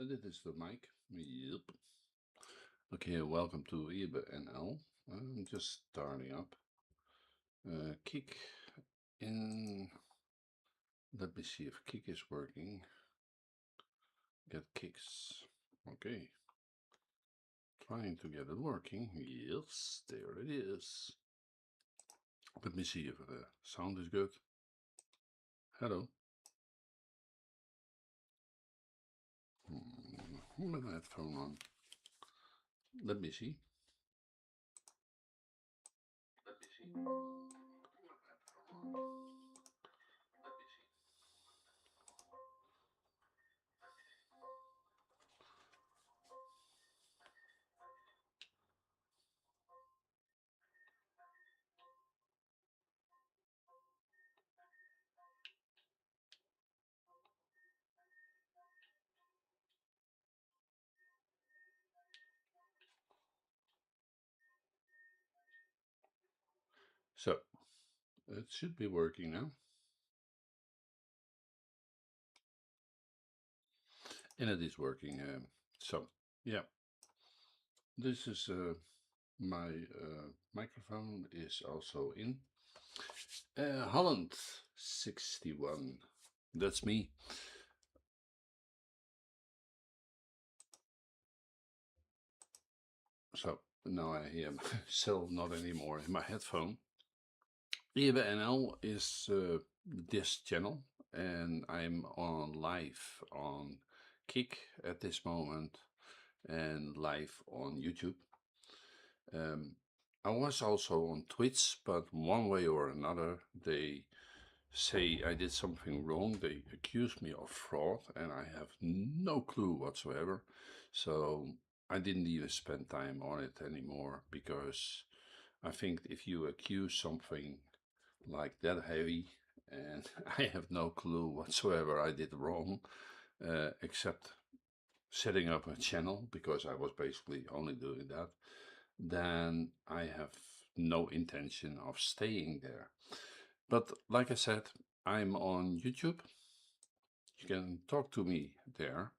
Dit is de mic. Yep. Okay, welcome to Aebenl. I'm just starting up. Kick in. Let me see if kick is working. Get kicks. Okay. Trying to get it working. Yes, there it is. Let me see if the sound is good. Hello. With my headphone on. Let me see. Let me see. So, it should be working now. And it is working. So, yeah, this is my microphone is also in. Holland 61. That's me. So now I hear myself not anymore in my headphone. Aebenl is this channel, and I'm on live on Kick at this moment and live on YouTube. I was also on Twitch, but one way or another, they say I did something wrong. They accuse me of fraud, and I have no clue whatsoever. So I didn't even spend time on it anymore, because I think if you accuse something like that heavy, and I have no clue whatsoever I did wrong, except setting up a channel, because I was basically only doing that, then I have no intention of staying there. But like I said, I'm on YouTube. You can talk to me there.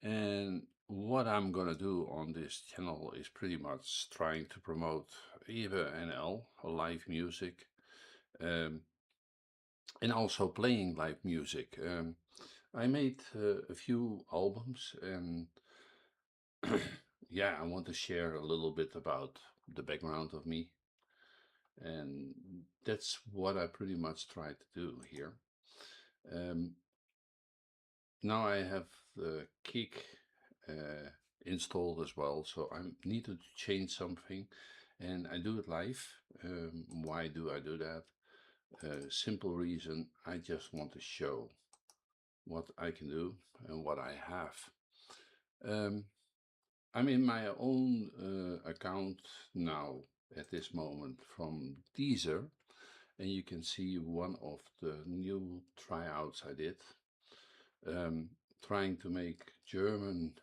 And what I'm gonna do on this channel is pretty much trying to promote Aebenl, live music, um, and also playing live music. I made a few albums, and yeah, I want to share a little bit about the background of me, and that's what I pretty much try to do here. Um, Now I have the Kick installed as well, so I needed to change something, and I do it live. Why do I do that? Simple reason, I just want to show what I can do and what I have. I'm in my own account now at this moment from Deezer, and you can see one of the new tryouts I did, trying to make German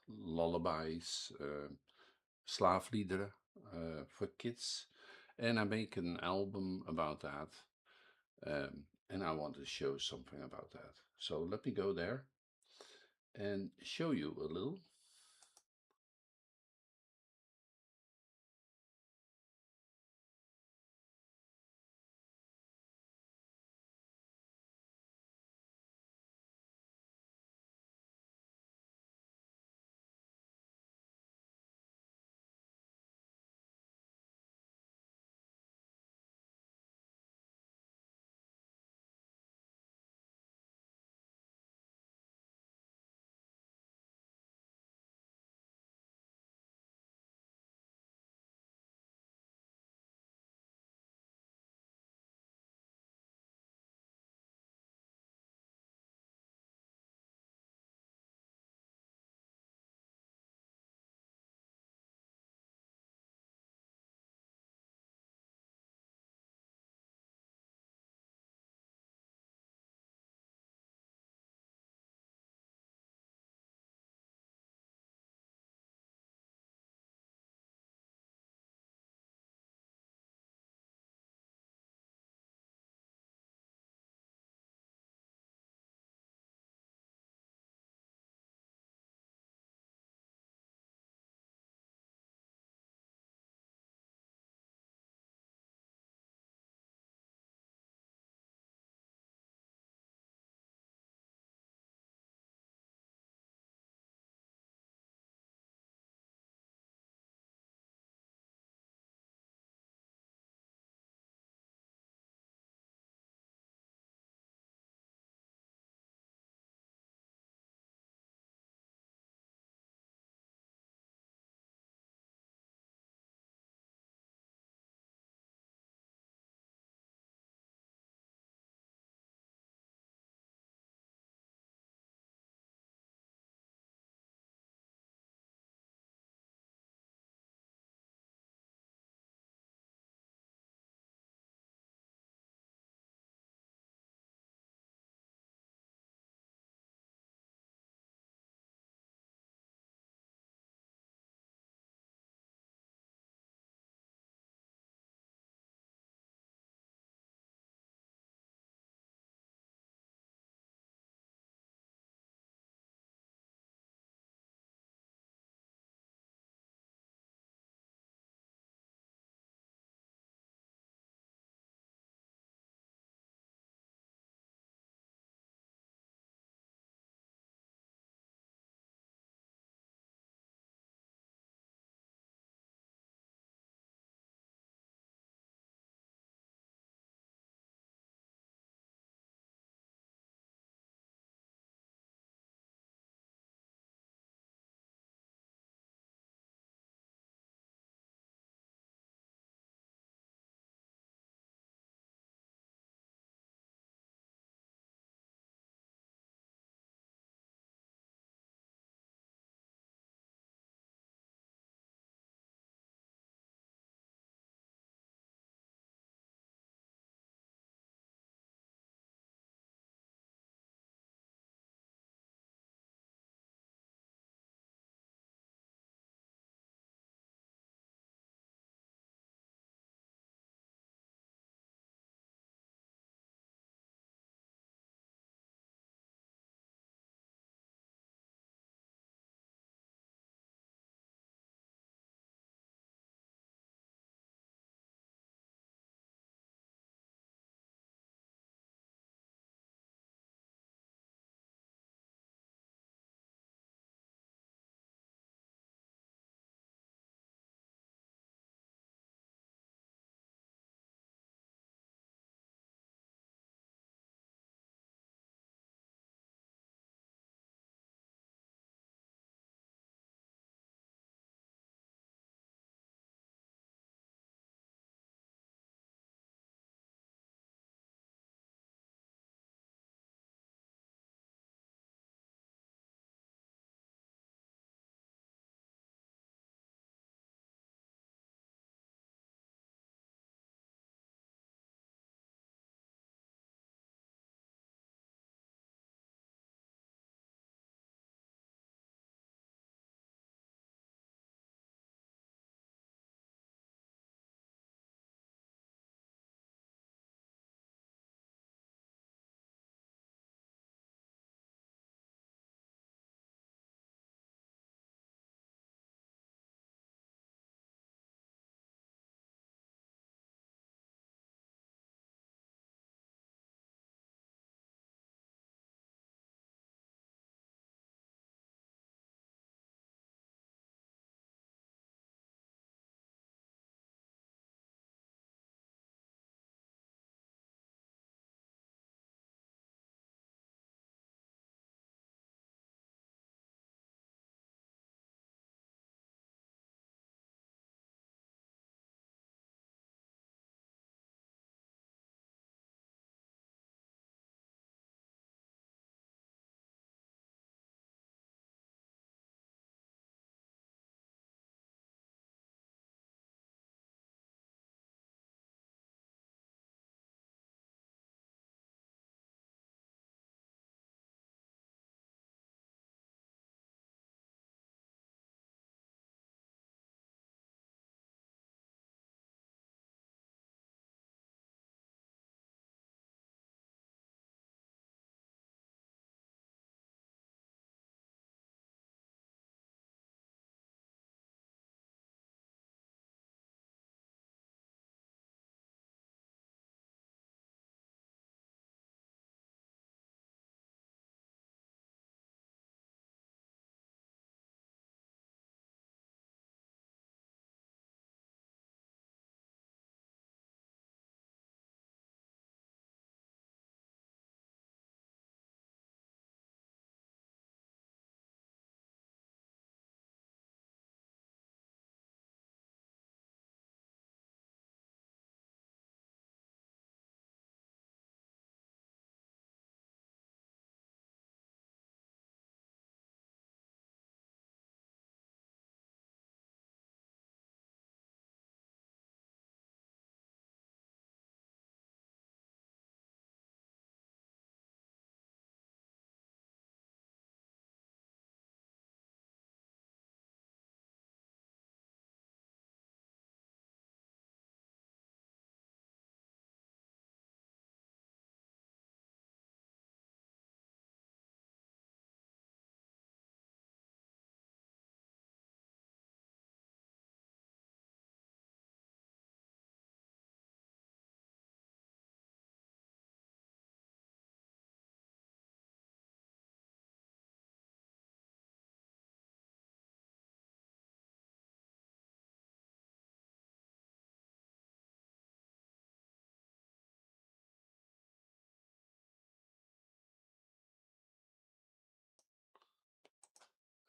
lullabies, slaafliederen for kids, and I make an album about that, and I want to show something about that. So let me go there and show you a little.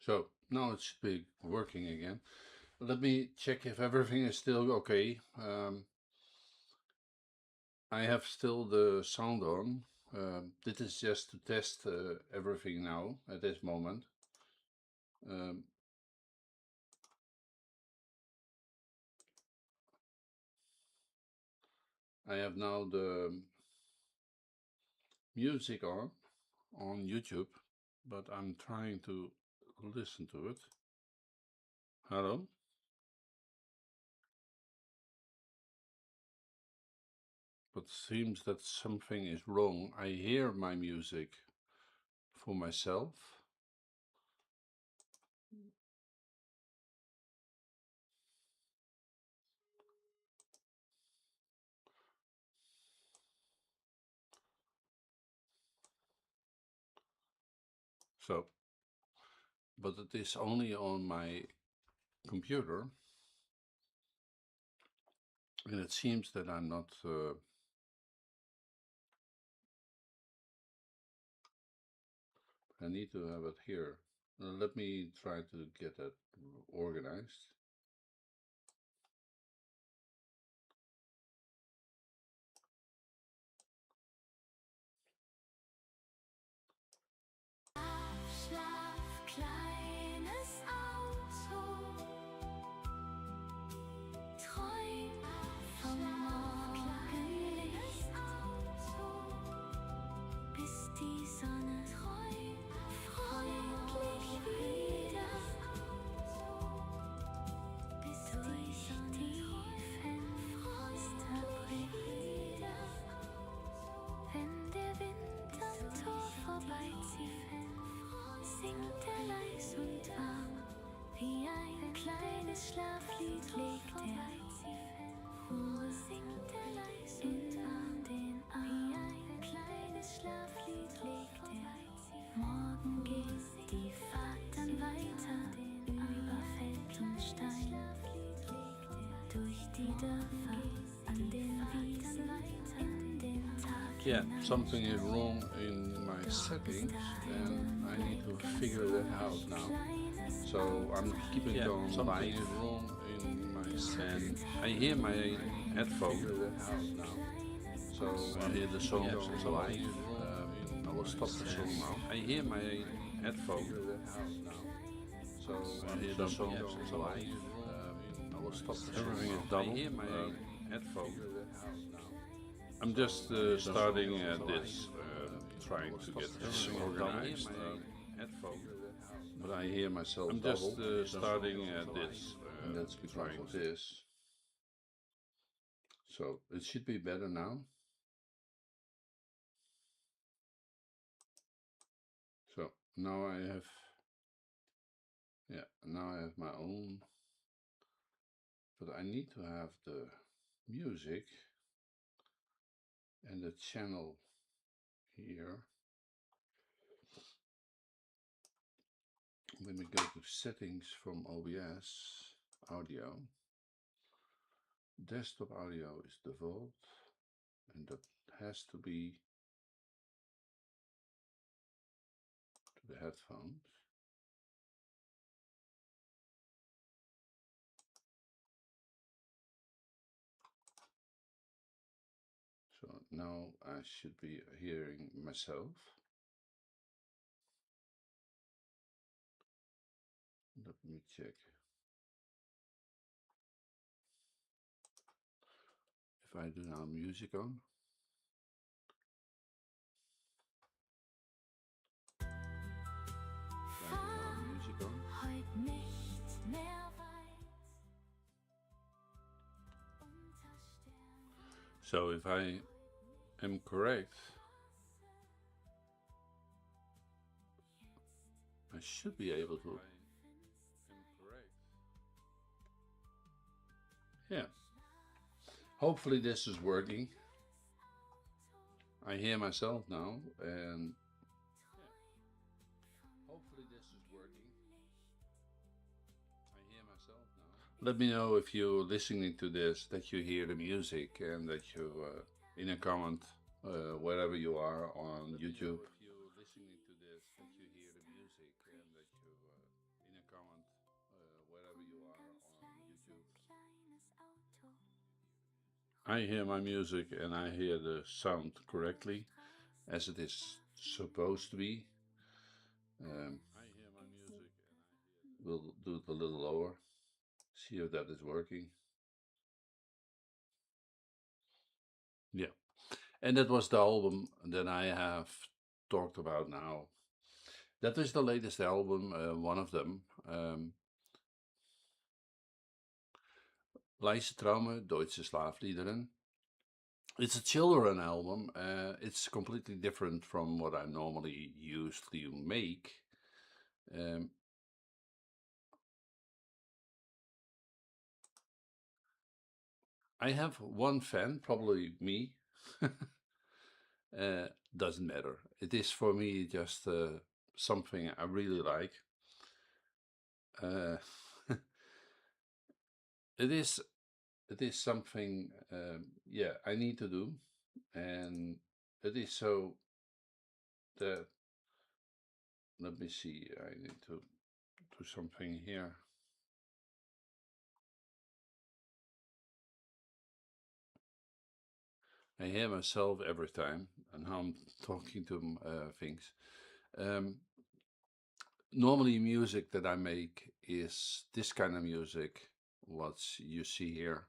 So now it should be working again. Let me check if everything is still okay. I have still the sound on. This is just to test everything now at this moment. Um, I have now the music on YouTube, but I'm trying to listen to it. Hello? But seems that something is wrong. I hear my music for myself. So, but it is only on my computer, and it seems that I'm not. I need to have it here. Let me try to get that organized. Schlaf, kleines Auto, träum vom morgendlicht, bis die Sonne freundlich wieder, bis durch die Fenster bricht, wenn der Wind am Tor vorbeizieht. Singt er leis und warm, wie ein kleines Schlaflied legt er. Singt er leis und warm den Arm, wie ein kleines Schlaflied legt er. Morgen geht die Fahrt dann weiter, über Feld und Stein, durch die Dörfer, an den Wiesen, in den Tag. Yeah, something is wrong in my settings, and I need to figure that out now. So I'm keeping on. Something is wrong in my settings. I hear my headphone. Now. So I hear the song. So I will stop the song now. I hear my headphone. Now. So I hear the song. So I will stop the song. Everything is double. I hear my headphone. I'm just starting this, trying to get this organized. But I hear myself. I'm just starting this, and that's because of this. So it should be better now. So now I have, now I have my own. But I need to have the music and the channel here. When we go to settings from OBS audio, desktop audio is default, and that has to be to the headphones. So now I should be hearing myself. Let me check. If I do now music on. If I do now music on. So if I am correct, I should be able to. Yeah. Hopefully this is working. I hear myself now, and hopefully this is working. I hear myself now. Let me know if you're listening to this, that you hear the music, and that you, in a comment, wherever you are on YouTube. in a comment wherever you are on YouTube. I hear my music and I hear the sound correctly as it is supposed to be. We'll do it a little lower, see if that is working. Yeah, and that was the album that I have talked about now. That is the latest album, one of them. Leise Traume, Deutsche Schlafliederen. It's a children album. It's completely different from what I normally used to make. I have one fan, probably me. Doesn't matter. It is for me just something I really like. It is something yeah, I need to do, and it is so that, let me see, I need to do something here. I hear myself every time, and how I'm talking to things. Normally, music that I make is this kind of music, what you see here.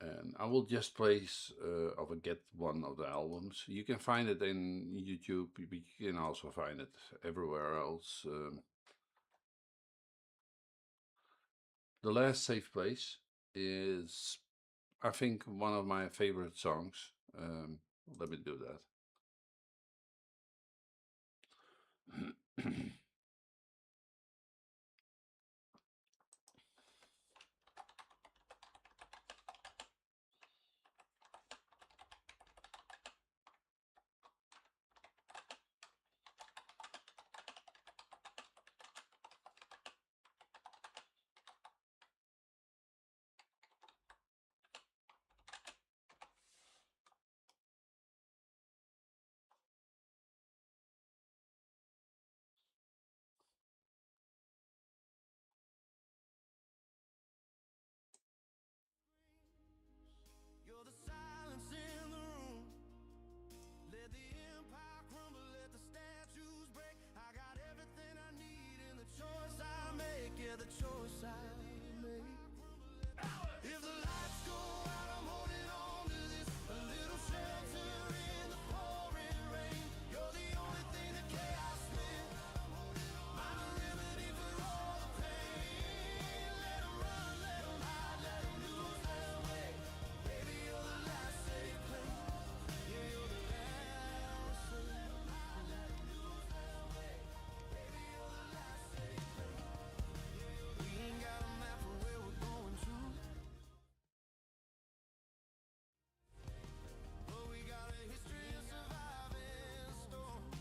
And I will just place or get one of the albums. You can find it in YouTube. You can also find it everywhere else. The Last Safe Place is, I think, one of my favorite songs. Let me do that. You're the silence in the room. Let the empire crumble, let the statues break. I got everything I need in the choice I make. Yeah, the choice I make. If the lights go out, I'm holding on to this. A little shelter in the pouring rain. You're the only thing that chaos meant. I'm a remedy for all the pain. Let them run, let them hide, let them lose their way. Baby, you're the last safe place. Yeah, you're the last safe place. Let them lose their way. Baby, you're the last safe place. We ain't got a map for where we're going to, but we got a history of surviving storms.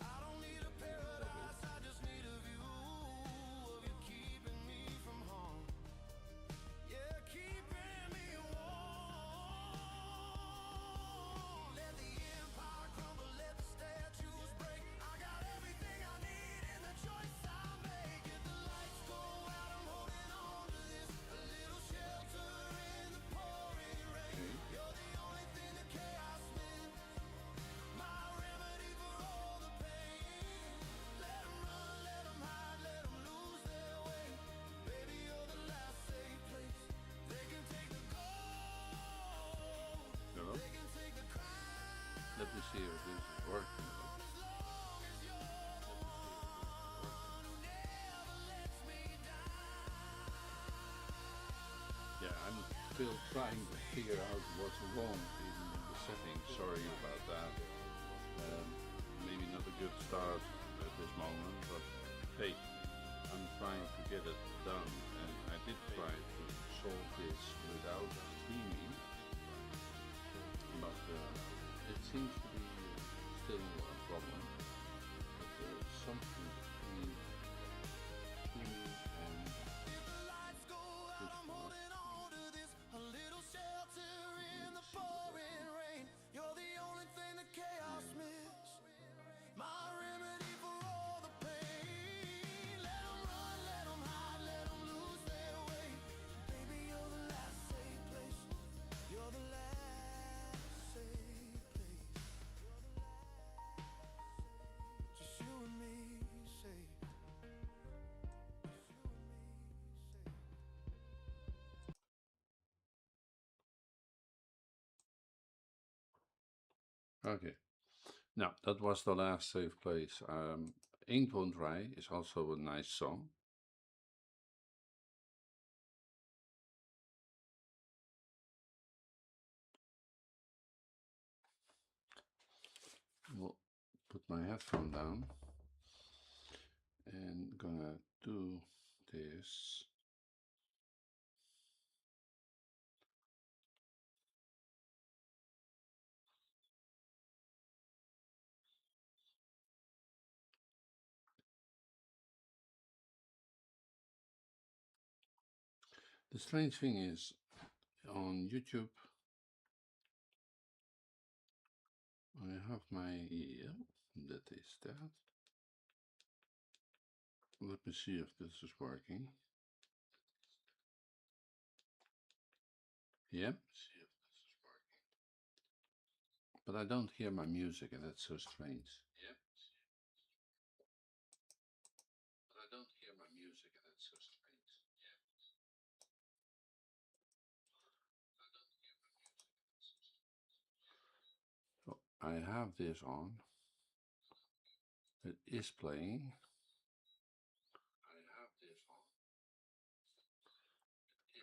I don't need a paradise, I just need a view of you keeping me from harm. Yeah, keeping me warm. Let the empire crumble, let the statues break. I got everything I need in the choice I make. If the lights go out, I'm holding on to this. A little shelter in the pouring rain. You're the only thing that chaos meant. My remedy for all the pain. Let them run, let them hide, let them lose their way. Baby, you're the last safe place. They can take the gold. Hello? They can take the crown. Let me see if this is working. As long as you're the one who never lets me down. Yeah, I'm still trying to figure out what's wrong in the settings. Sorry about that. Maybe not a good start at this moment, but hey, I'm trying to get it done, and I did try to solve this without streaming, but it seems to be still a problem. But something between streaming and Lights go out, I'm holding on to this. A little shelter Okay. Now, that was the last safe place. Ink Won't Dry is also a nice song. We'll put my headphone down and gonna do this. The strange thing is, on YouTube, I have yeah, that is that. Let me see if this is working. Yep. See if this is working. But I don't hear my music, and that's so strange. Yep. But I don't hear my music, and that's so strange. Yeah. So I have this on. It is playing. I have this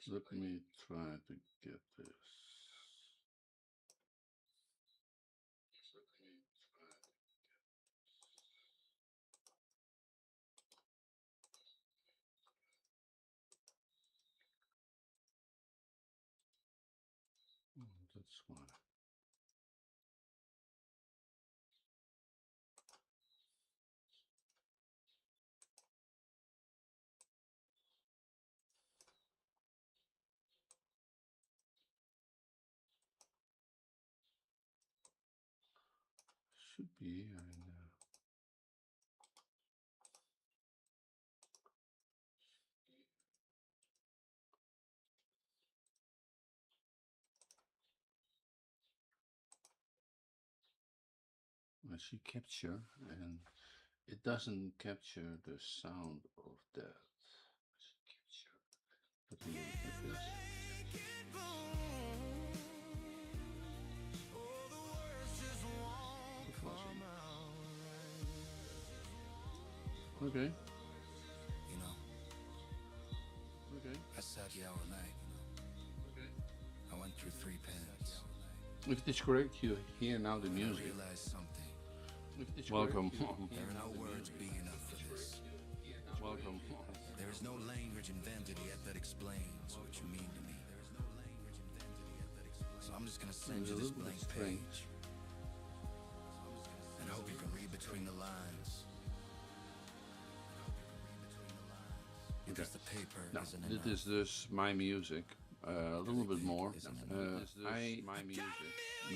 on. Let me try to get this. That's why. Should be. I see capture, and it doesn't capture the sound of that. Let me like this. Okay. You know, Okay. I sat here all night. I went through 3 pens. If it is correct, you hear now the I music. realized something. Welcome. There are no words big enough for this. Welcome. There is no language invented yet that explains what you mean to me. So I'm just gonna send It's a you this little bit blank strange. page and hope you can read between the lines. Because the paper Now, isn't this enough. is just my music. A little bit more. I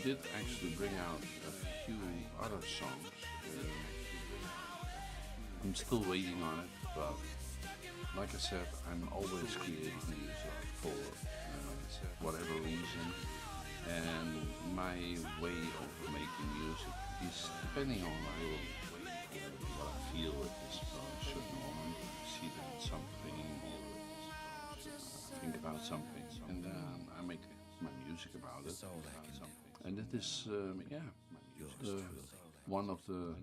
did actually bring out a few other songs. I'm still waiting on it, but like I said, I'm always creating music for whatever reason. And my way of making music is depending on what I feel at this certain moment. I see that something, or think about something, and then I make my music about it. It's all I can do. And it is, one of the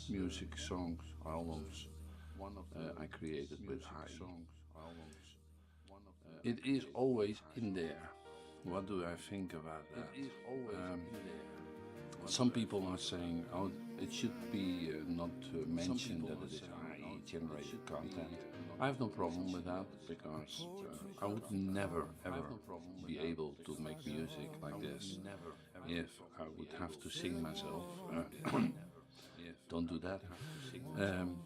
music songs albums I created with I. It is always in there. What do I think about that? Some people are saying, oh, it should be not mentioned that it is AI generated content. I have no problem with that because I would never ever be able to make music like this if I would have to sing myself. Don't do that. Um,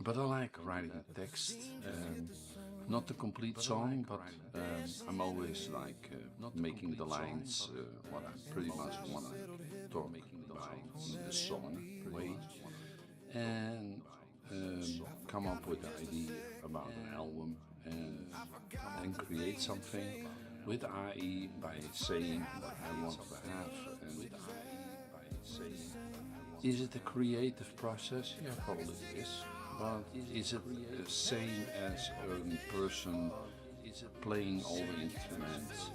but I like writing text. Not the complete song, but I'm always like making the lines what I pretty much want to talk about in the song way, and come up with the idea about an album, and then create something with IE by saying what I want to have. And is it a creative process? Yeah, probably it is. But is it the same as a person playing all the instruments,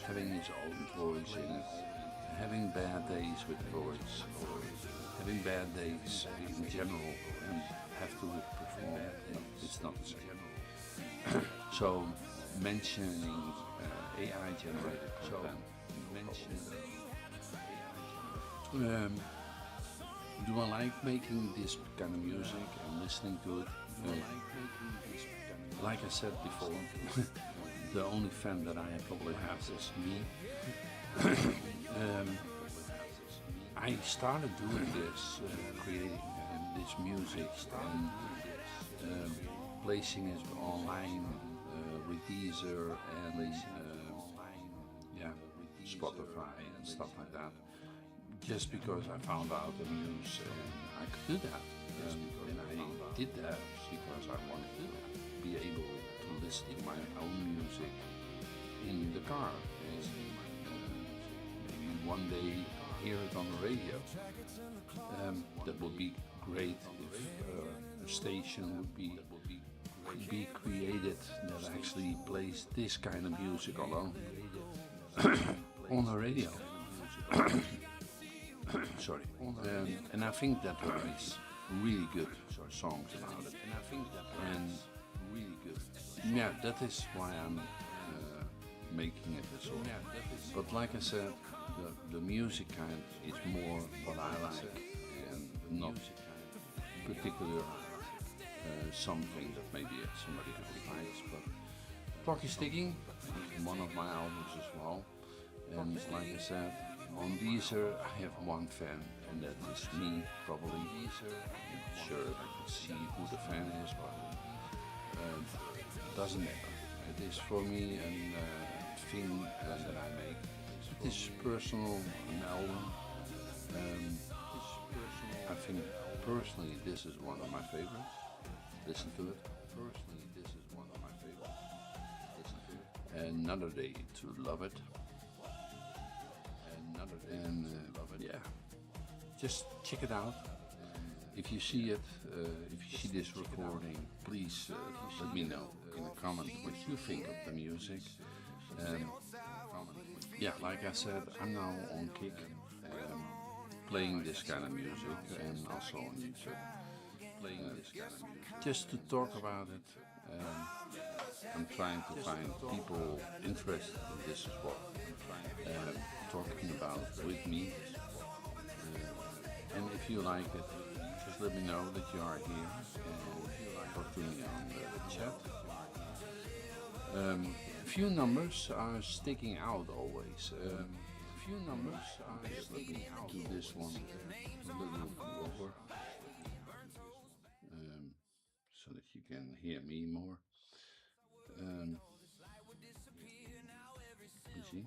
having his own voice in it, having bad days with chords or having bad days in general and have to perform, it's not the same. So mentioning AI generated content, um, do I like making this kind of music and listening to it? Like I said before, the only fan that I probably have is me. um, I started doing this, creating this music and placing it online with Deezer and yeah, Spotify and stuff like that. Just because I found out the news and I could do that, and I did that because I wanted to be able to listen to my own music in the car and maybe one day hear it on the radio. That would be great if a station could be created that actually plays this kind of music alone on the radio. Sorry. And I think that there is really good songs about it. And really good. Yeah, that is why I'm making it as well. But like I said, the music kind is more what I like and not particular something that maybe somebody else likes. But Clock is Ticking is one of my albums as well. And like I said, on Deezer I have one fan, and that is me probably. I'm not sure if I can see who the fan is, but doesn't matter. It is for me a thing that I make. It is personal, an album. I think personally this is one of my favorites. Listen to it. Personally, this is one of my favorites. Listen to it. Another Day to Love It. And yeah, just check it out. If you see it, if you see this recording, please let me know in a comment what you think of the music. Yeah, like I said, I'm now on Kick, playing this kind of music, and also on YouTube, playing this kind of music. Just to talk about it, I'm trying to find people interested in this as well. Talking about with me, and if you like it, just let me know that you are here and talk to me on the chat. A few numbers are sticking out always. A few numbers are sticking out. Do this one a little lower, so that you can hear me more. You see?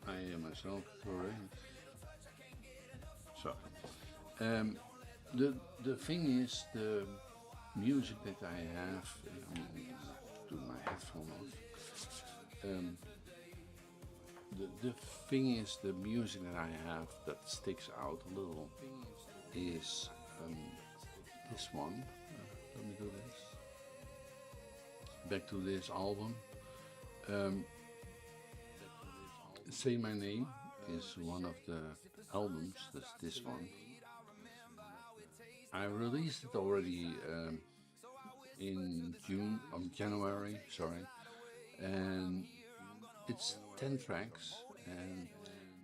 I hear myself already. So, the thing is, the music that I have, do my headphone off. The thing is, the music that I have that sticks out a little is this one. Let me do this. Back to this album. Say My Name is one of the albums, that's this one. I released it already in January, sorry, and it's 10 tracks, and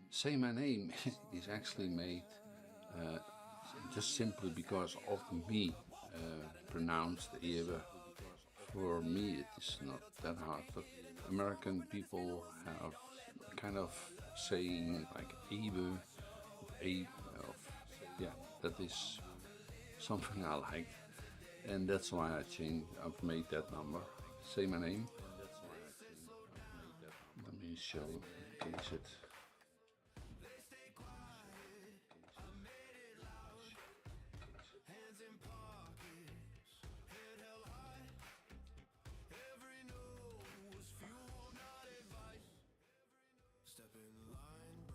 Say My Name is actually made just simply because of me, pronounced Ewe. For me it is not that hard, but American people have kind of saying like Aebenl, yeah, that is something I like, and that's why I've made that number. Say My Name. Let me show in case it.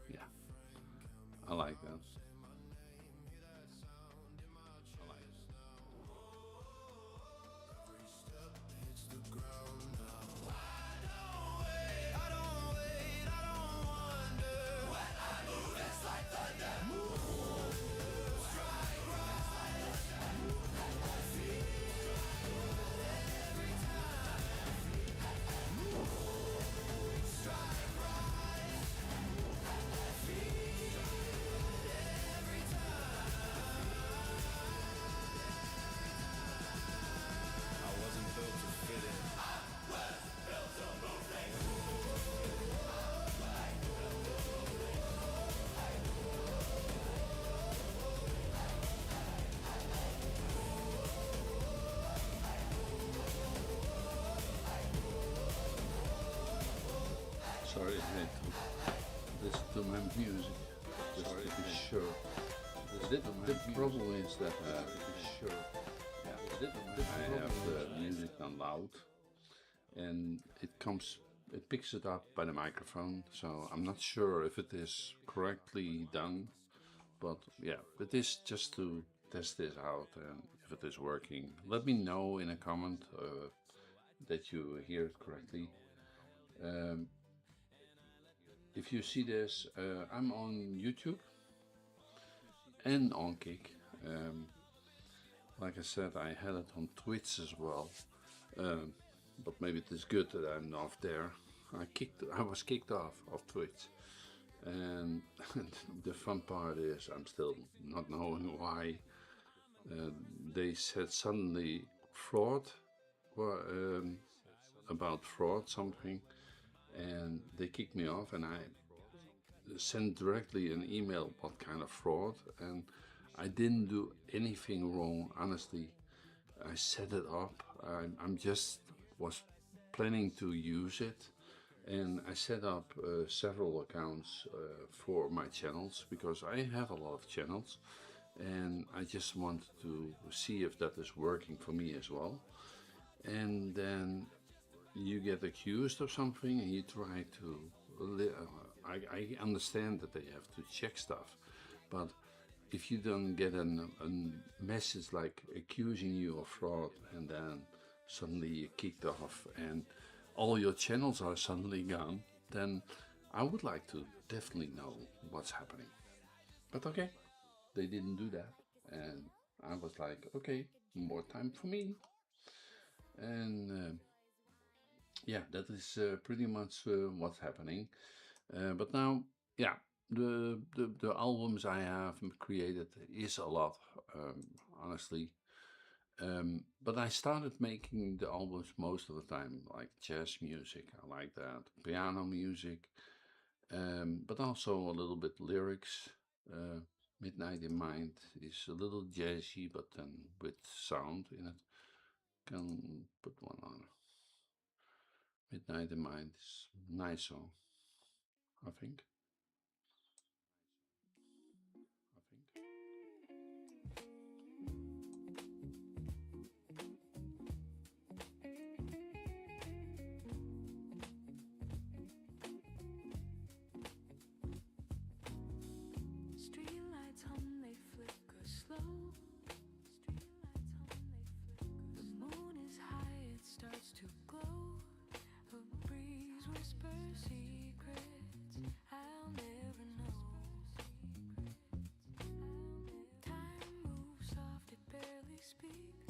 Yeah, I like that. Sorry, I had to listen to my music just to be sure. The problem is that Sure. yeah, I have the music on loud, and it picks it up by the microphone. So I'm not sure if it is correctly done, but yeah, it is just to test this out and if it is working. Let me know in a comment that you hear it correctly. Um, if you see this, I'm on YouTube and on Kick. Um, like I said, I had it on Twitch as well, um, but maybe it is good that I'm off there. I was kicked off of Twitch, and the fun part is I'm still not knowing why. Uh, they said suddenly fraud, or about fraud something, and they kicked me off, and I sent directly an email what kind of fraud, and I didn't do anything wrong, honestly. I set it up. I'm just was planning to use it, and I set up several accounts for my channels because I have a lot of channels, and I just wanted to see if that is working for me as well. And then you get accused of something, and you try to. I understand that they have to check stuff, but if you don't get a message like accusing you of fraud and then suddenly you're kicked off and all your channels are suddenly gone, then I would like to definitely know what's happening. But okay, they didn't do that, and I was like, okay, more time for me. And yeah, that is pretty much what's happening. But now, yeah, the albums I have created is a lot, um, honestly. But I started making the albums most of the time, like jazz music. I like that, piano music, but also a little bit lyrics. Uh, Midnight in Mind is a little jazzy, but then with sound in it. Can put one on. Midnight in Mind is a nice song, I think. I think. Streetlights hum, they flicker slow. The moon is high, it starts to glow. A breeze whispers secrets I'll never know. Time moves soft, it barely speaks.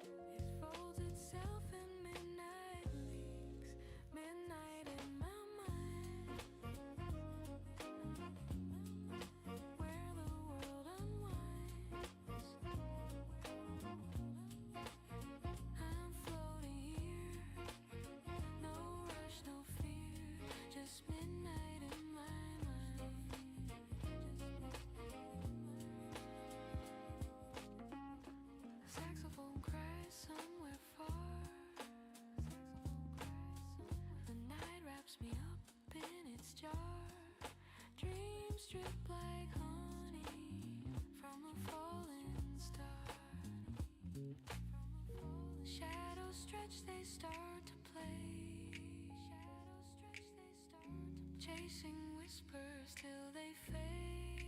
It folds itself in midnight leaks. Midnight in my mind, where the world unwinds. I'm floating here, no rush, no fear, just midnight in my mind. A saxophone cries somewhere far. The night wraps me up in its jar. Dreams drip like honey from a falling star. Shadows stretch, they start to play. Chasing whispers till they fade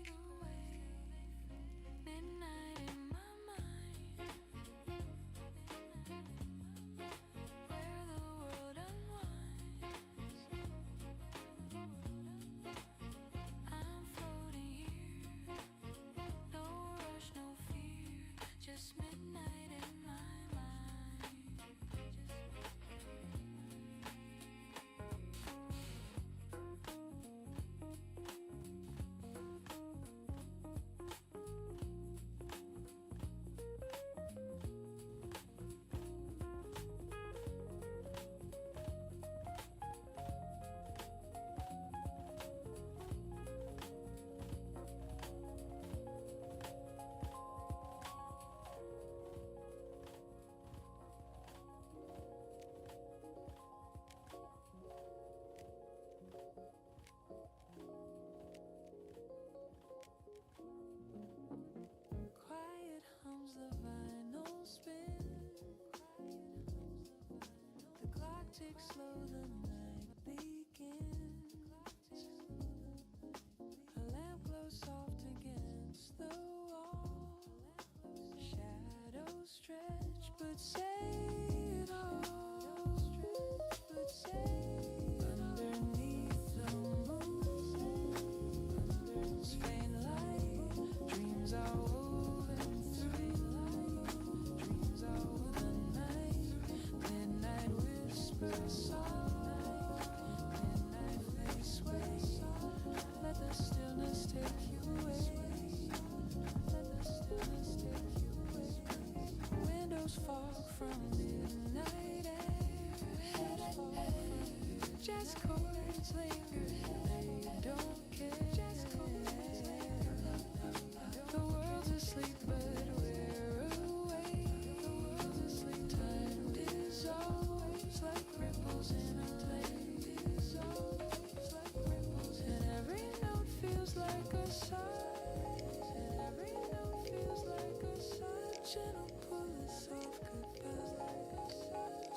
away. Midnight in my mind, where the world unwinds. I'm floating here, no rush, no fear, just midnight in my mind. tick slow, the night begins. A lamp glows soft against the wall. Shadows stretch, but say it all. But say underneath the moon's faint light, dreams are woven through. Dreams are woven night, midnight whispers soft, midnight fade sway. Let the stillness take you away. Let the stillness take you away. Windows fog from midnight air. Jazz chords linger, they don't care. The world's asleep, but we're awake. The world's asleep. Time dissolves like ripples in a lake. Dissolves like ripples, and every note feels like a sigh. And every note feels like a sigh. Gentle pull us off goodbye.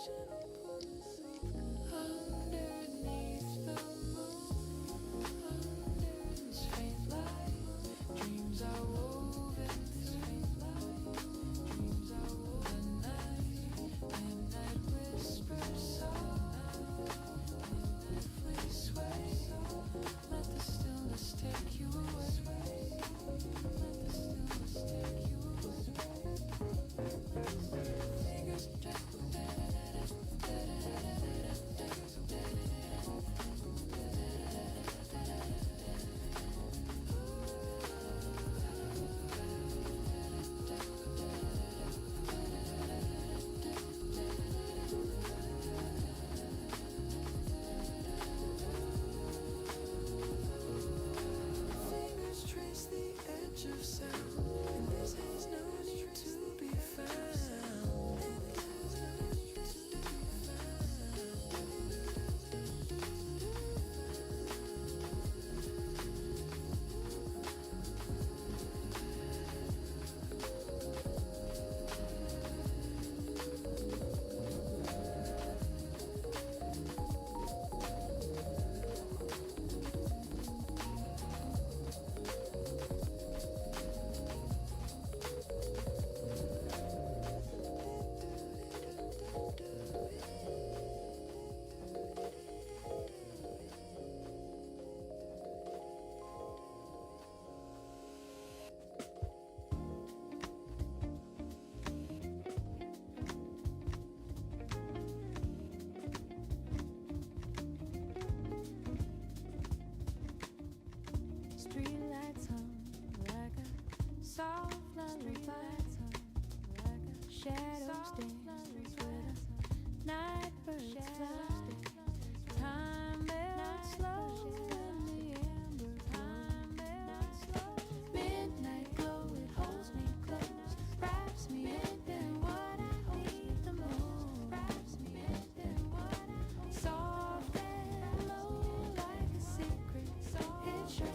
Gentle pull us off goodbye. Underneath the moon's faint light, dreams are woven through. Dreams are woven night, midnight whispers soft, midnight fleet sway. Let the stillness take you away. Let the stillness take you away. Fingers just fingers trace the edge of sound, and this has no need to be found. Streetlights hum like a soft lullaby. Shadows dance with a night birds fly. Time melts slow in the amber glow. Midnight glow, it holds me close, wraps me up in what I need the most. Wraps me up in what I need. Soft and low like a secret. It shows.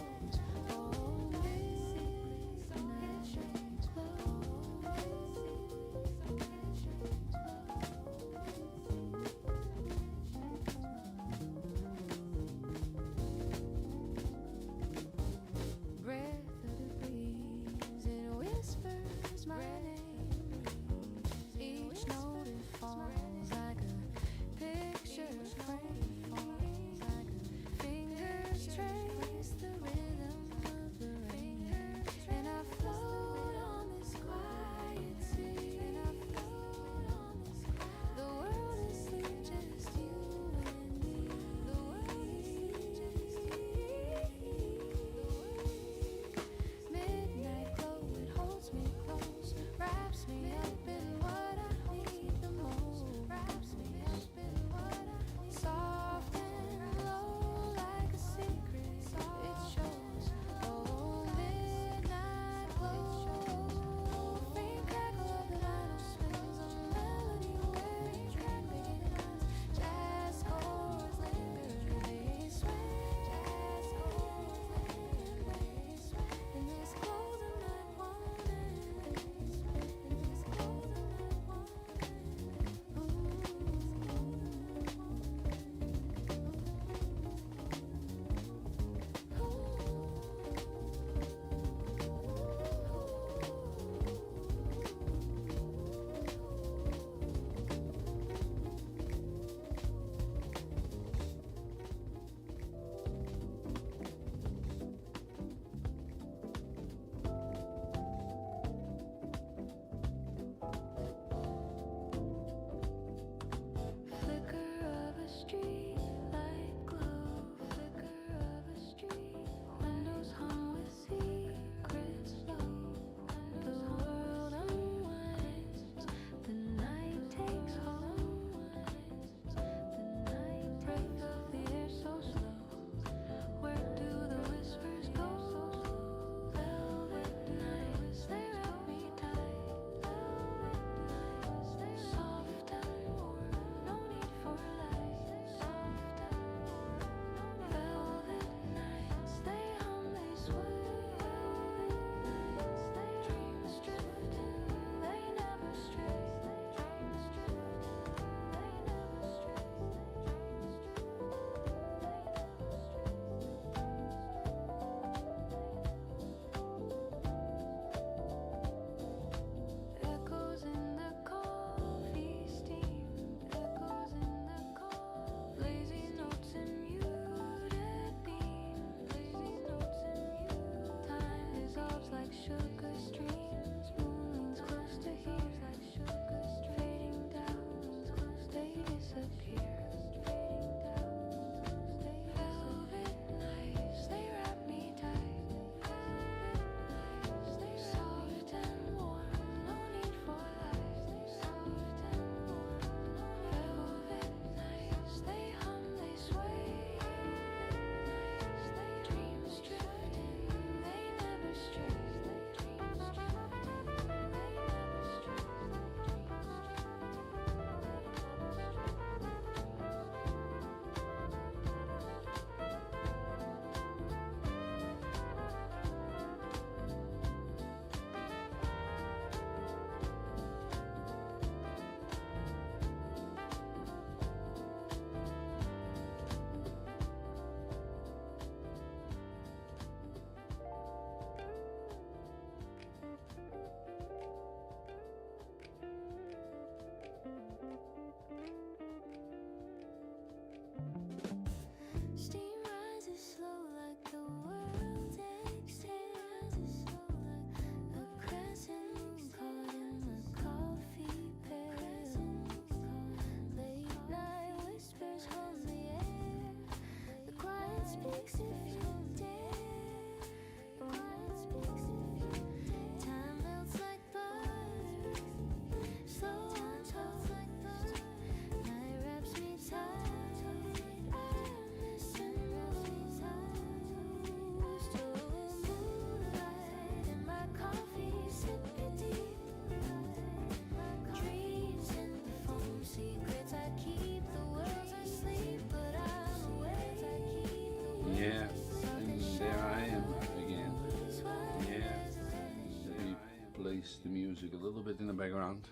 the music a little bit in the background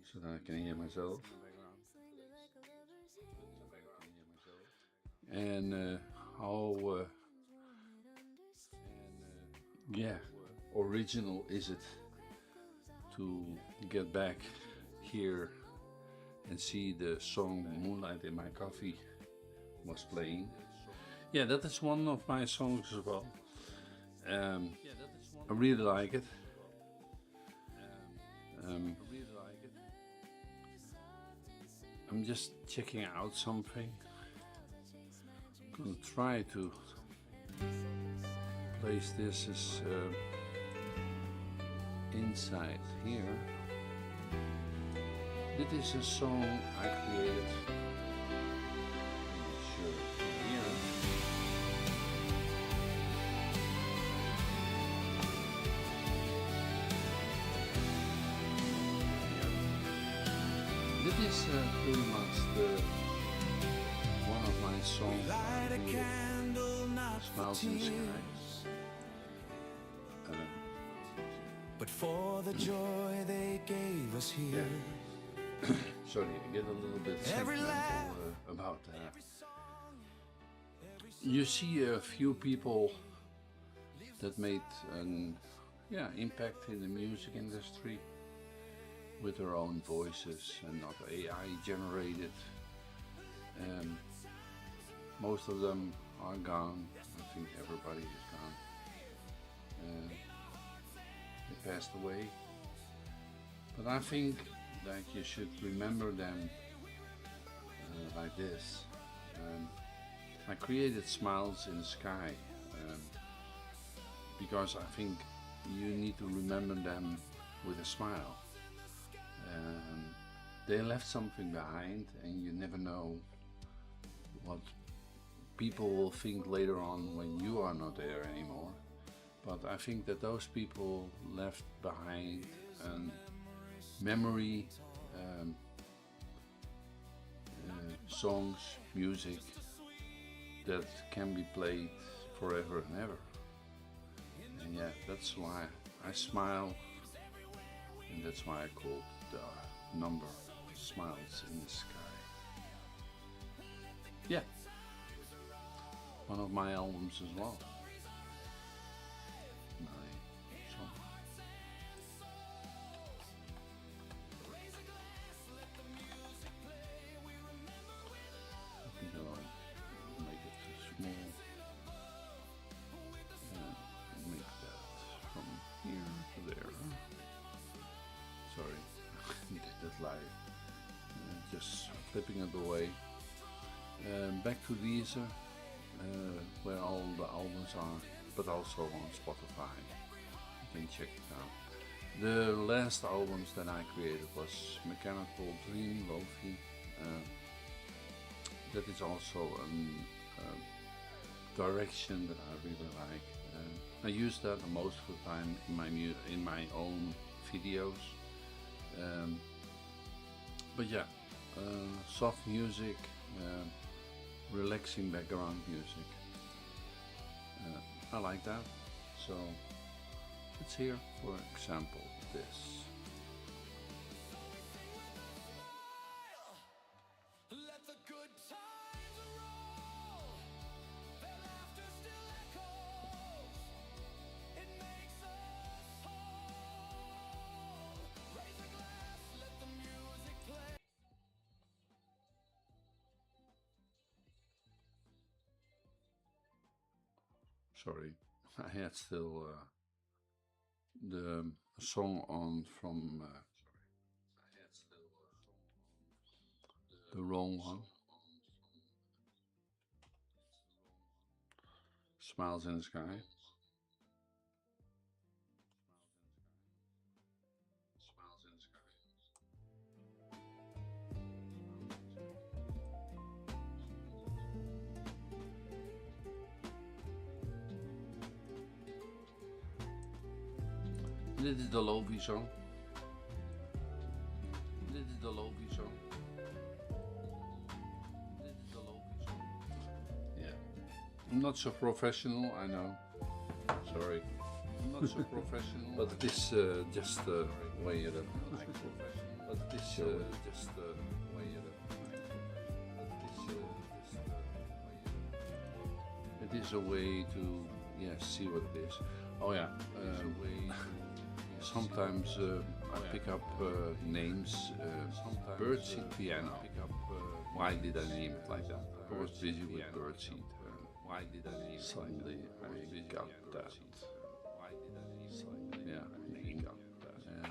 so that I can hear myself. And how yeah, original is it to get back here and see the song Moonlight in My Coffee was playing. Yeah, that is one of my songs as well. I really like it. I'm just checking out something. I'm gonna try to place this as inside here. This is a song I created. Sure, here. This is pretty much one of my songs. Light a candle, not for Smiles in the Sky. tears, but for the joy they gave us here. Sorry, I get a little bit sentimental about that. You see a few people that made an impact in the music industry with their own voices and not AI generated. Most of them are gone. I think everybody is gone. They passed away. But I think that you should remember them like this. I created Smiles in the Sky because I think you need to remember them with a smile. They left something behind, and you never know what people will think later on when you are not there anymore. But I think that those people left behind a memory, songs, music that can be played forever and ever. And yeah, that's why I smile, and that's why I called the number Smiles in the Sky. Yeah, one of my albums as well. My song. I think I'll make it too small. And make that from here to there. Sorry, did that live. Just flipping it away. Back to Deezer, where all the albums are, but also on Spotify. You can check it out. The last albums that I created was Mechanical Dream, Lofi. That is also a direction that I really like. I use that most of the time in my own videos. But yeah, soft music, relaxing background music. I like that. So let's hear, for example, this. Sorry, I had still the song on from the wrong one. Smiles in the Sky. Dit is de Lofi song. Dit is de Lofi song. Dit is de Lofi song. Yeah. I'm not so professional, I know. Sorry. not so professional, but it is just the way it like professional. But this just the way it it is a way to see what it is. Oh yeah, sometimes I pick up names. Birdseed piano. Why did I name it like that? I was busy with birdseed. Why did I name it? Suddenly I got that. Yeah, got that. Yeah.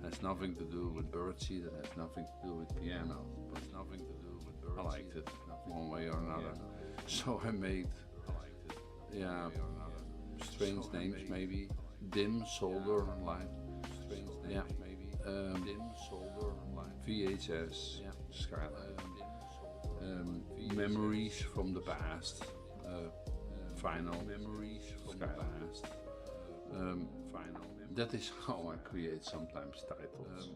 Has nothing to do with birdseed. It has nothing to do with piano. But it's nothing to do with birdseed. I liked it one way or another. So I made strange names maybe. Dim, solder, light. Strange names maybe. Dim, solder, light. VHS, Skyline. Memories from the past. Final. Memories from the past. Final. That is how I create sometimes titles.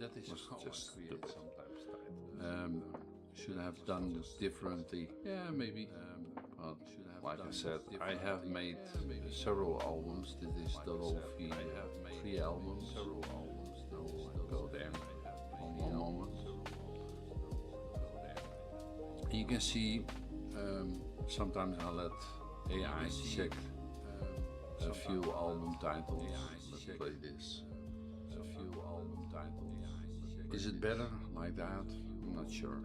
That is how I create sometimes titles. Should have done this differently. Yeah, maybe. But like I said, I have made several albums. This is the whole three albums. Go there on one moment. You can see sometimes I let AI check a few album titles. Let's play this. A few album titles. Is it better like that? I'm not sure.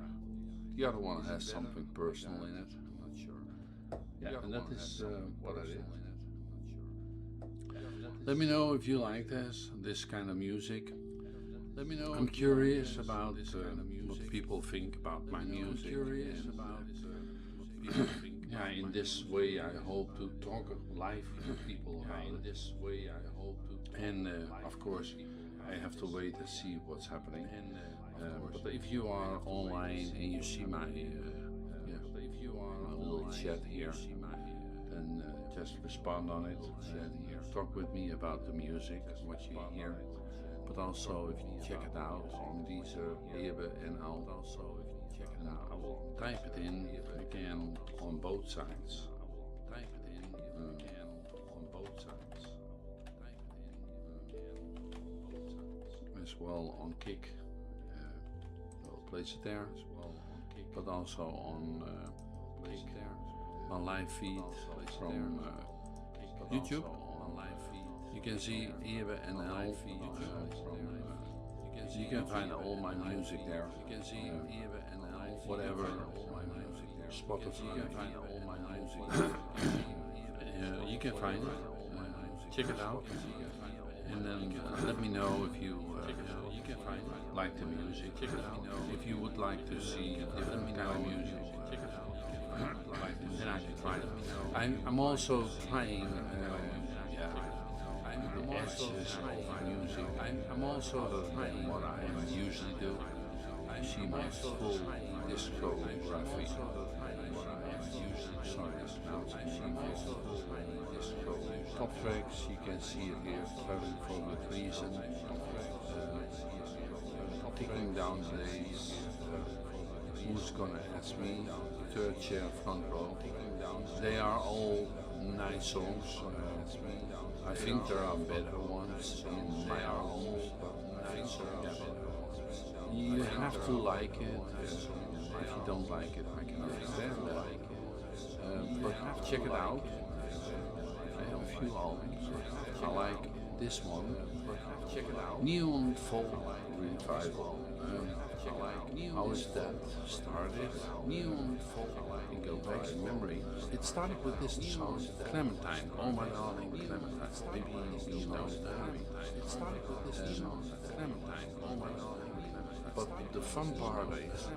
The other one has something personal in it. I'm not sure. Yeah, and that is what I did. Let me know if you like this kind of music. Let me know. I'm curious about what people think about my music. Curious about what people think. Yeah, in this way I hope to talk live with people. In this way I hope to. And of course, I have to wait and see what's happening. But if you are online and you see my little chat here, then just respond on it. Talk with me about the music, what you hear. But also, if you check it out on these Aebenl, I will type it in again on both sides. Type it in again on both sides. As well on Kick. We'll place it there as well on Kick. But also on Kick there. On live feed from YouTube. On live feed. You can see Aebenl from you can find all my music there. You can see Aebenl, whatever, all my music there. Spotify. You can find all my music. You can find it. Check it out. And then let me know if you like the music. Check it out. If you would like to see different kind of music. Check it out. Then I can try it. I'm also trying. I'm also music. I'm also trying what I usually do. I see my full discography. Top tracks, you can see it here. Traveling for Good Reason. Taking down the days. Who's Gonna Ask Me? Third Chair, Front Row. They are all nice songs. I think there are better ones in my albums, but I think there are better ones. You have to like it. If you don't like it, I can understand that. But check it out. I have a few albums. I like this one. Check it out. Neon Folk Revival. How is that started? Neon Folk. Go back in memory. It started with this song, Clementine. Oh my darling Clementine. Maybe you know that. It started with this song, Clementine. Oh my darling Clementine. But the fun part is,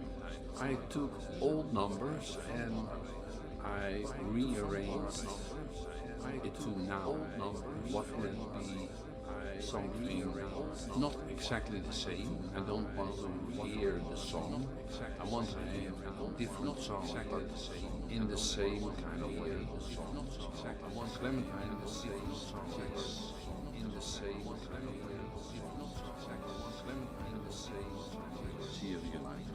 I took old numbers and I rearranged it to now. What would be something not exactly the same? I don't want to hear the song. I want to hear a different song, but in the same kind of way. I want Clementine in the same song, in the same kind of way. I want Clementine in the same. See if you like it.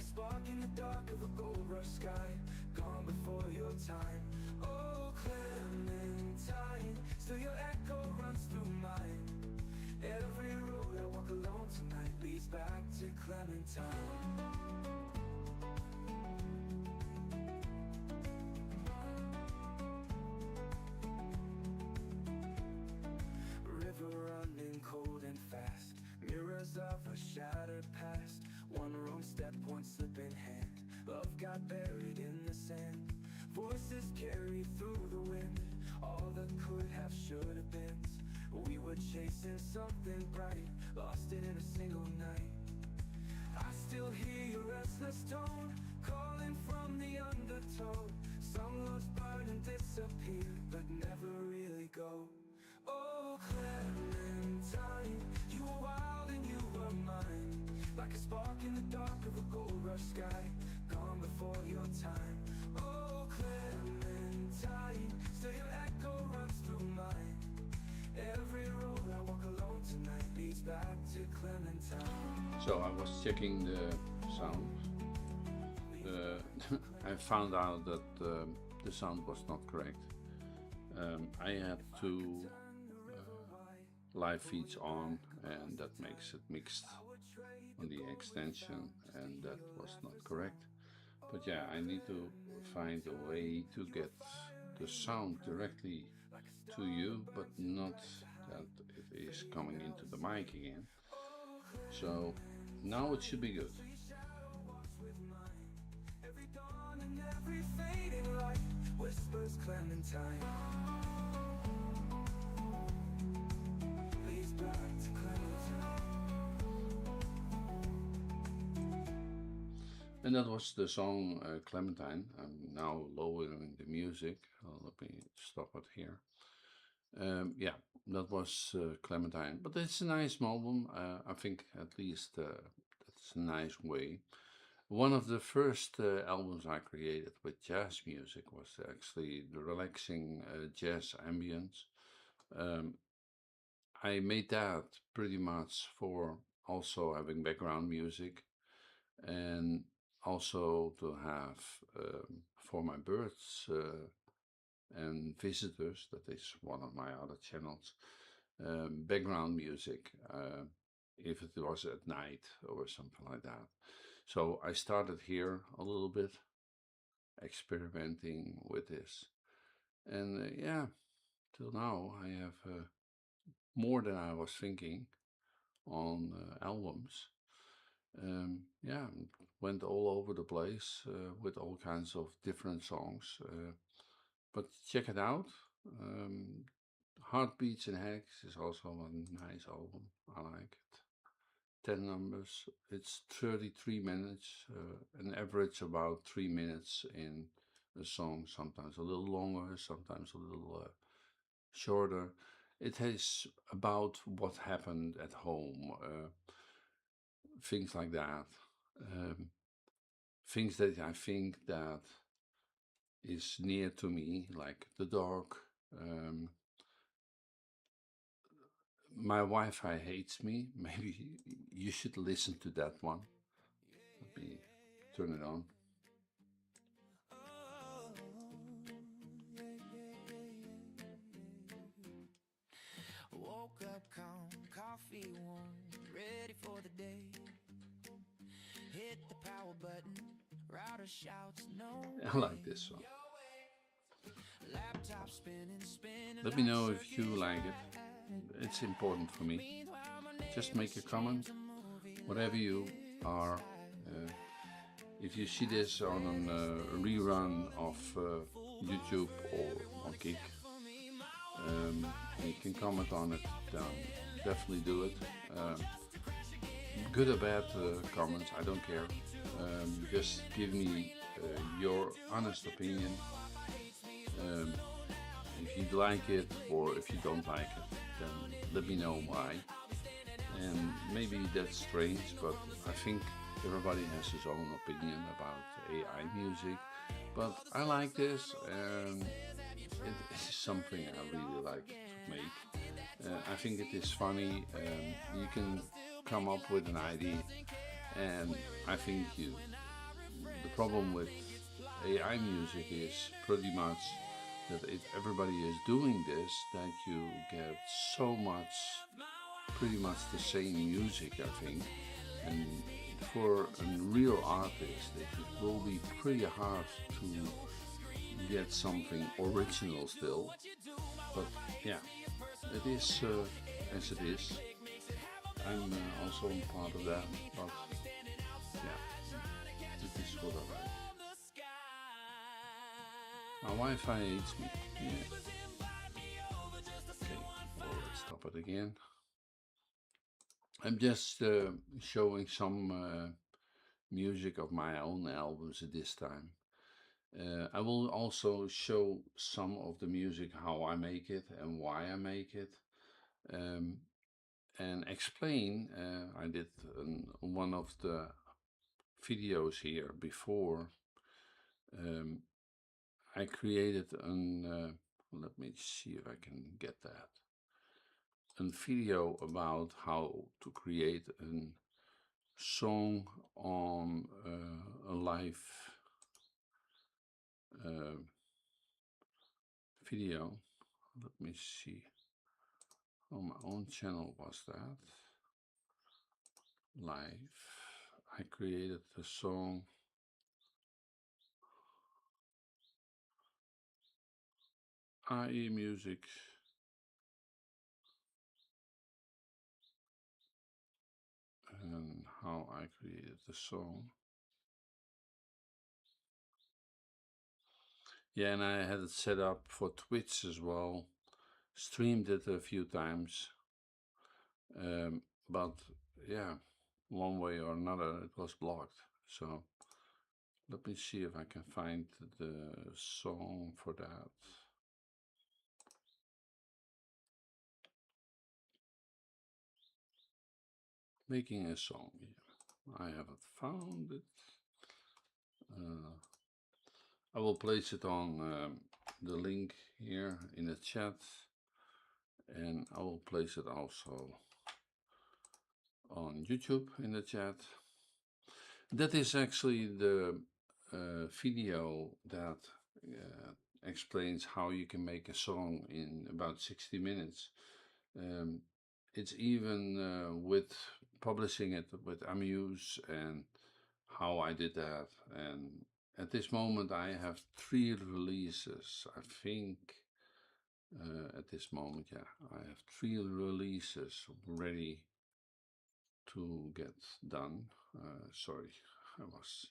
a spark in the dark of a gold rush sky, gone before your time. Oh, Clementine, still your echo runs through mine. Every road I walk alone tonight leads back to Clementine. River running cold and fast, mirrors of a shattered past. One wrong step, one slipping hand, love got buried in the sand. Voices carried through the wind, all that could have, should have been. We were chasing something bright, lost it in a single night. I still hear your restless tone, calling from the undertow. Some loves burn and disappear, but never really go. Oh, Clementine, you were wild and you were mine, like a spark in the dark of a gold rush sky, gone before your time. Oh, Clementine, still your echo runs through mine. Every road I walk alone tonight leads back to Clementine. So I was checking the sound. I found out that the sound was not correct. I had two live feeds on, and that makes it mixed on the extension, and that was not correct. But yeah, I need to find a way to get the sound directly to you, but not that it is coming into the mic again. So now it should be good. Every dawn and every fading light whispers Clementine. Leads back to Clementine. And that was the song Clementine. I'm now lowering the music. Let me stop it here. Yeah, that was Clementine. But it's a nice album. I think at least that's a nice way. One of the first albums I created with jazz music was actually the relaxing jazz ambience. I made that pretty much for also having background music, and also to have for my birds and visitors, that is one of my other channels, background music, if it was at night or something like that. So I started here a little bit experimenting with this, and yeah, till now I have more than I was thinking on albums. Yeah, went all over the place with all kinds of different songs. But check it out. Heartbeats and Headaches is also a nice album. I like it. 10 numbers. It's 33 minutes, an average about 3 minutes in a song. Sometimes a little longer, sometimes a little shorter. It is about what happened at home, things like that. Things that I think that is near to me, like the dog. My Wi-Fi hates me. Maybe you should listen to that one. Let me turn it on. Woke up calm, coffee warm, ready for the day. Hit the power button, router shouts no. I like this song. Laptop spinning. Let me know if you like it. It's important for me. Just make a comment, whatever you are. If you see this on a rerun of YouTube or on Kik, you can comment on it. Definitely do it. Good or bad comments, I don't care. Just give me your honest opinion. If you like it or if you don't like it, then let me know why. And maybe that's strange, but I think everybody has his own opinion about AI music. But I like this, and it is something I really like to make. I think it is funny. You can come up with an idea, and I think you problem with AI music is pretty much that if everybody is doing this, that you get so much, pretty much the same music, I think. And for a real artist, it will be pretty hard to get something original still. But yeah, it is as it is. I'm also part of that, but yeah, it is what I like. My Wi-Fi hates me. Yeah. Okay, well, let's stop it again. I'm just showing some music of my own albums at this time. I will also show some of the music, how I make it and why I make it, um, and explain. I did one of the videos here before. Um, I created an, let me see if I can get that, a video about how to create a song on a live uh, video. Let me see. On my own channel was that live. I created the song IE Music and how I created the song. Yeah, and I had it set up for Twitch as well. Streamed it a few times. But yeah, one way or another it was blocked. So let me see if I can find the song for that. Making a song. Yeah. I haven't found it. Uh, I will place it on the link here in the chat, and I will place it also on YouTube in the chat. That is actually the video that explains how you can make a song in about 60 minutes. Um, it's even with publishing it with Amuse and how I did that. And at this moment, I have 3 releases. I think at this moment, yeah, I have 3 releases ready to get done. Sorry, I was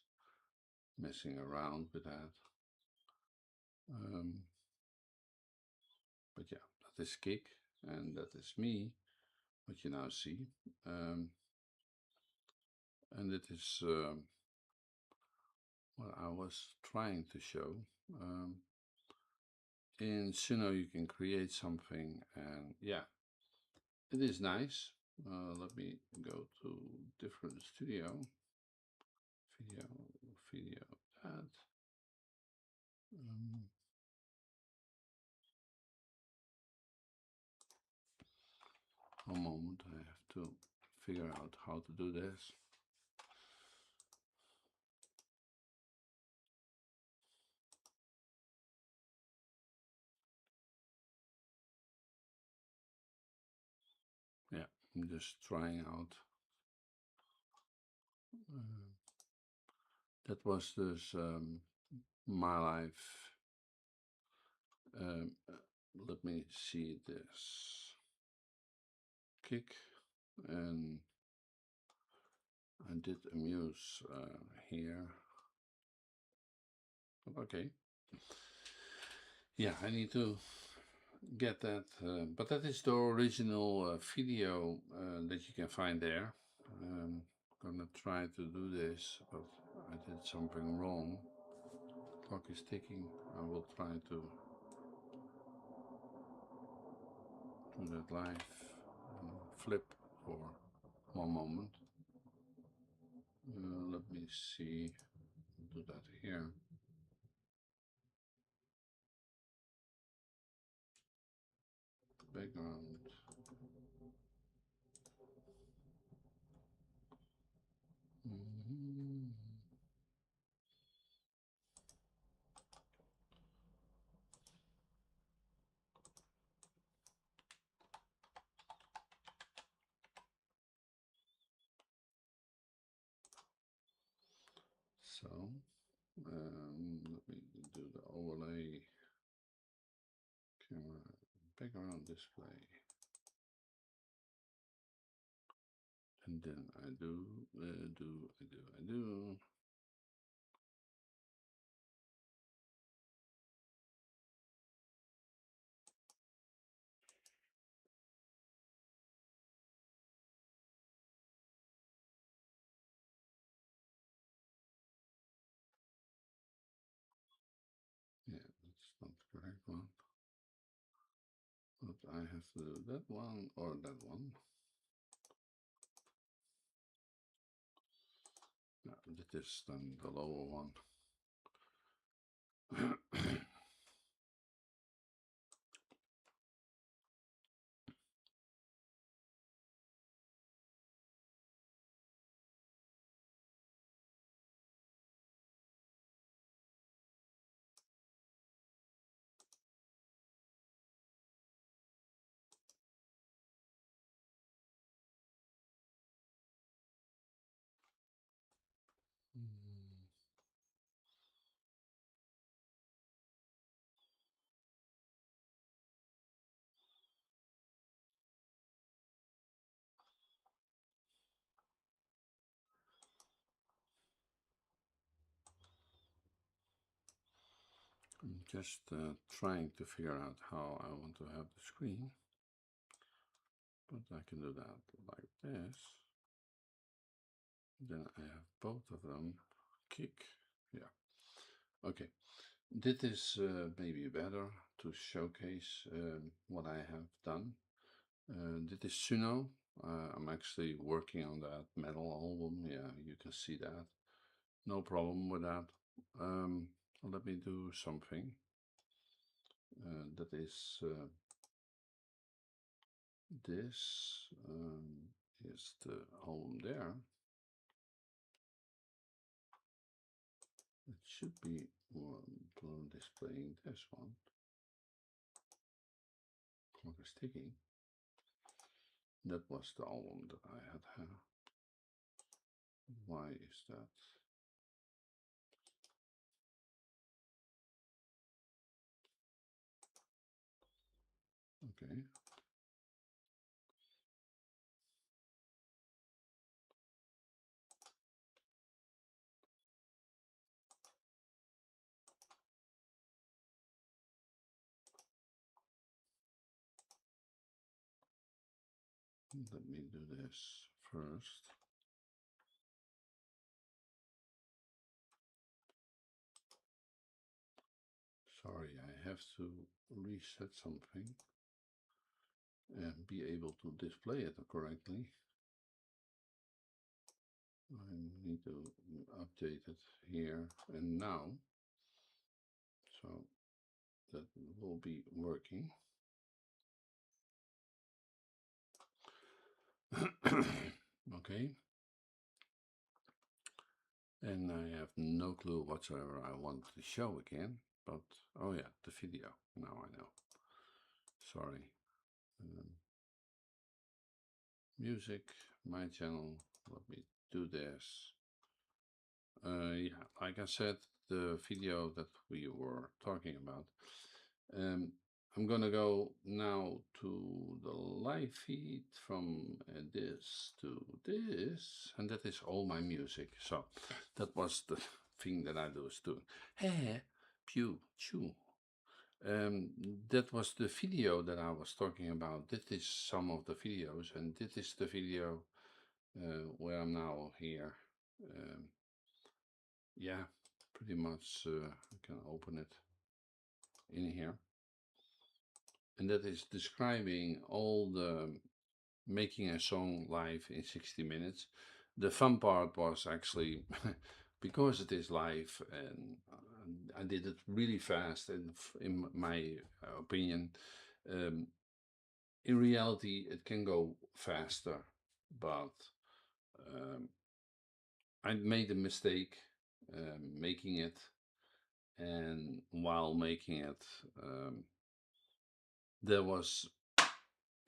messing around with that. Um, but yeah, that is Kick, and that is me, what you now see. And it is what I was trying to show. In Suno you can create something, and yeah, it is nice. Let me go to different studio, video, that. Um, One moment, I have to figure out how to do this. Yeah, I'm just trying out. That was dus my life. Let me see this Kick, and I did Amuse here. Okay. Yeah, I need to get that, but that is the original video that you can find there. Gonna try to do this, but I did something wrong. Clock is ticking. I will try to do that live. Flip for one moment. Let me see. Do that here. Background. So let me do the overlay camera background display, and then I do. Yeah, that's not the correct one. But I have to do that one or that one. No, that is then the lower one. I'm just trying to figure out how I want to have the screen, but I can do that like this. Then I have both of them kick. Yeah. Okay. This is maybe better to showcase what I have done. This is Suno. I'm actually working on that metal album. Yeah, you can see that. No problem with that. Let me do something. That is this is the album there. It should be displaying this one. What is sticky? That was the album that I had here. Why is that? Okay. Let me do this first. Sorry, I have to reset something and be able to display it correctly. I need to update it here and now, so that will be working. Okay. And I have no clue whatsoever I want to show again, but oh yeah, the video. Now I know. Sorry. Music, my channel. Let me do this. Yeah, like I said, the video that we were talking about. I'm gonna go now to the live feed from this to this, and that is all my music. So that was the thing that I was doing. Hey, pew, chew. That was the video that I was talking about. This is some of the videos, and this is the video where I'm now here. Yeah, pretty much I can open it in here. And that is describing all the making a song live in 60 minutes. The fun part was actually because it is live and I did it really fast and in my opinion, in reality it can go faster, but I made a mistake making it, and while making it there was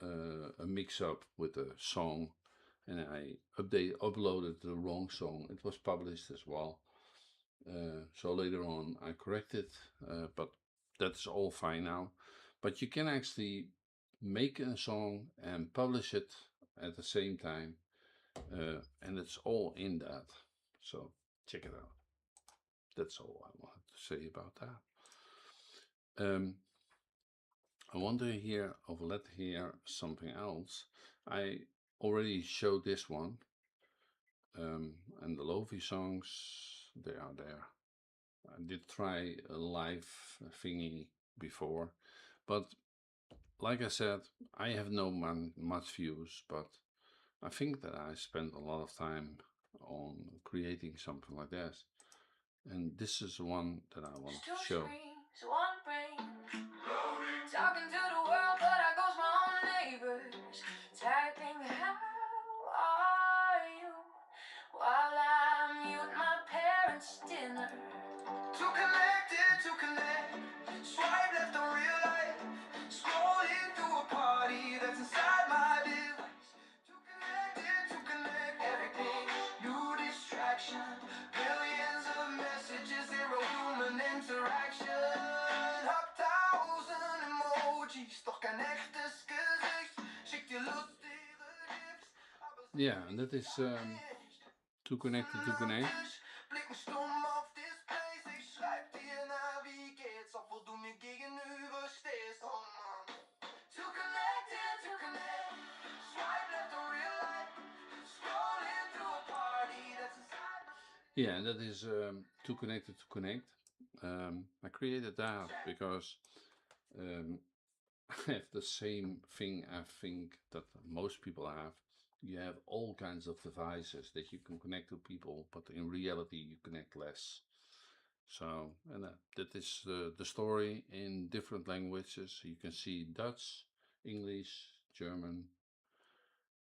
a mix-up with the song, and I uploaded the wrong song. It was published as well, So later on I corrected, but that's all fine now. But you can actually make a song and publish it at the same time, and it's all in that. So check it out. That's all I wanted to say about that. I want to hear or let hear something else. I already showed this one, and the Lofi songs, they are there. I did try a live thingy before, but like I said, I have no much views, but I think that I spent a lot of time on creating something like this, and this is one that I want to show. Talking to the world, but I ghost my own neighbors. Typing, how are you? While I mute my parents' dinner. Too connected to connect. Swipe left on real life. Scrolling through a party that's inside my device. Too connected to connect. Everything, new distraction. Billions of messages, zero human interaction. Hab tausend emojis, doch kein echtes Gesicht. Schick dir lustige GIFs. Yeah, and that is Too Connected to Connect. Blicken stumm auf Displays, ich schreib dir, na wie geht's, obwohl du mir gegenüberstehst, oh Mann. Too connected to connect, swipe left on real life, scrolling through a party that's inside. Yeah, that is Too Connected to Connect. I created that because I have the same thing I think that most people have. You have all kinds of devices that you can connect to people, but in reality you connect less. So, and that is the story in different languages. You can see Dutch, English, German,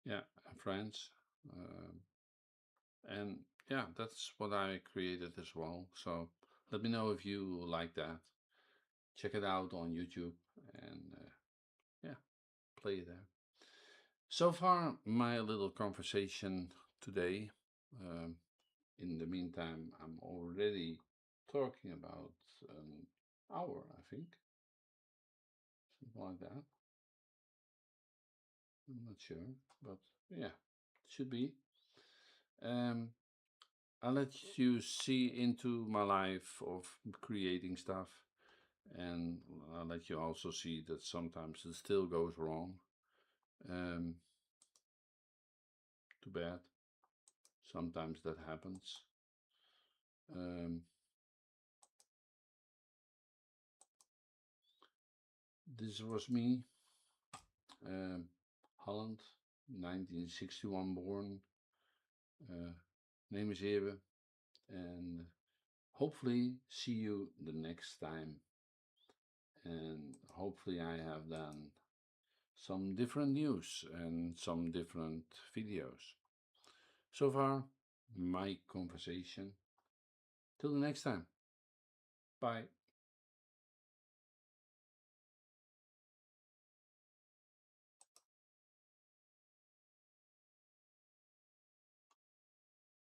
yeah, and French. And yeah, that's what I created as well. So let me know if you like that. Check it out on YouTube and yeah, play it there. So far, my little conversation today. Um, in the meantime, I'm already talking about an hour, I think, something like that. I'm not sure, but yeah, it should be. Um, I'll let you see into my life of creating stuff, and I'll let you also see that sometimes it still goes wrong. Um, Too bad. Sometimes that happens. This was me, Holland, 1961 born. Name is Aebenl, and hopefully see you the next time. And hopefully I have done some different news and some different videos. So far, my conversation. Till the next time. Bye.